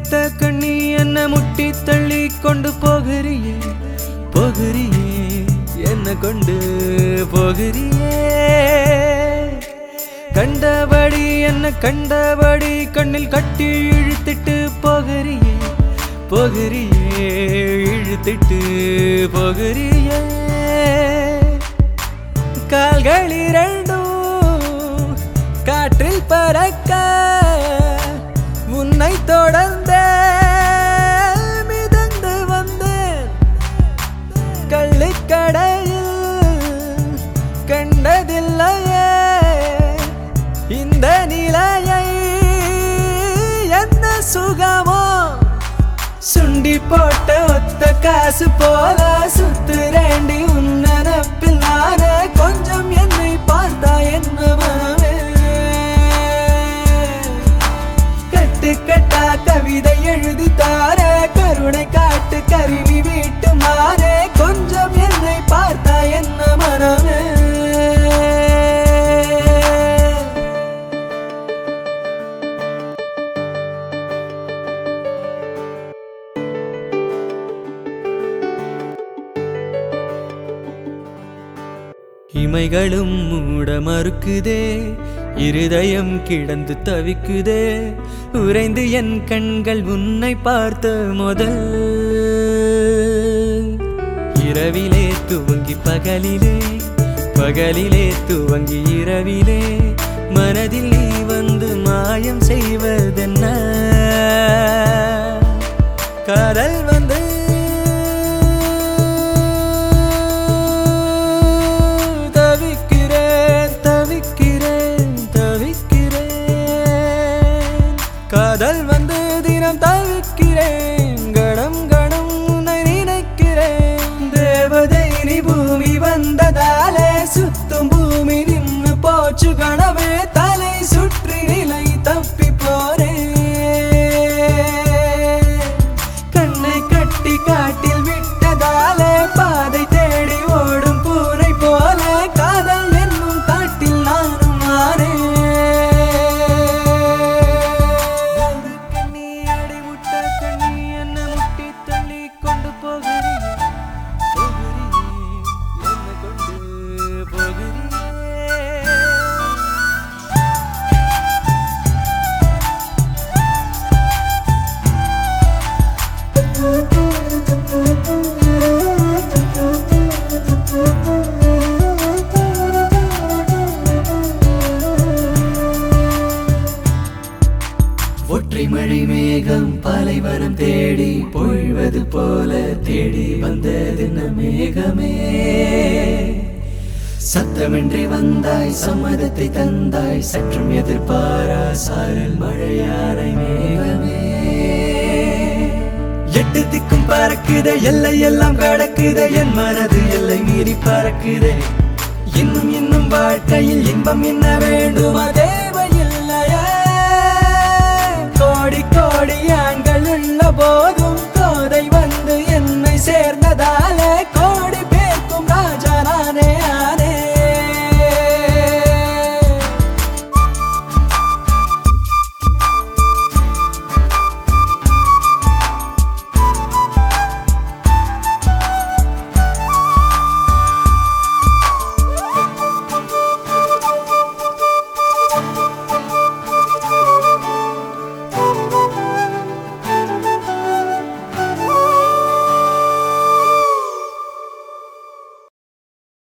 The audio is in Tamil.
முட்ட கண்ணி என்ன முட்டி தள்ளி கொண்டு போகிறியே போகிறியே என்ன கொண்டு போகிறியே கண்டபடி என்ன கண்டபடி கண்ணில் கட்டி இழுத்திட்டு போகிறியே போகிறியே இழுத்திட்டு போகிறியே கால்கள் இரண்டும் காற்றில் பறக்க உன்னை தொடர்ந்தே மிதந்து வந்தேன் கள்ளுக்கடையில் கண்டதில்லையே இந்த நிலையை என்ன சுகமோ சுண்டி போட்ட ஒத்த காசு போல சுத்துறேண்டி உன் நினப்பில் நானே கொஞ்சம் என்னை பார்த்தா என்ன மனமே கட்டு கட்டா கவிதை எழுதி தார கருணை காட்டு கருவி வீட்டு மாறே கொஞ்சம் என்னை பார்த்தா என்ன மனமே இமைகளும் மூட மறுக்குதே இருதயம் கிடந்து தவிக்குதே உறைந்து என் கண்கள் உன்னை பார்த்த முதல் இரவிலே துவங்கி பகலிலே பகலிலே துவங்கி இரவிலே மனதில் நீ வந்து மாயம் செய்வதென்ன காதல் வந்து காதல் வந்து தினம் தவிக்கிறேன் கணம் கணம் உன்னை நினைக்கிறேன் தேவதை நீ பூமி வந்ததாலே சுத்தும் பூமி நின்று போச்சு கனவே தலை சுற்றி நிலை தப்பி போறேன் கண்ணை கட்டி காட்டில் விட்டதாலே பாதை தேடி ஓடும் பூனை போல காதல் என்னும் காட்டில் நானும் மாறேன் ஒற்றை மழை மேகம் பாலைவனம் தேடி பொழிவது போல தேடி வந்ததென்ன மேகமே சத்தமின்றி வந்தாய் சம்மதத்தை தந்தாய் சற்றும் எதிர்பாரா சாரல் மழையான மேகமே எட்டு திக்கும் பறக்குதே எல்லை எல்லாம் கடக்குதே என் மனது எல்லை மீறி பறக்குதே இன்னும் இன்னும் வாழ்க்கையில் இன்பம் என்ன வேண்டும் அதே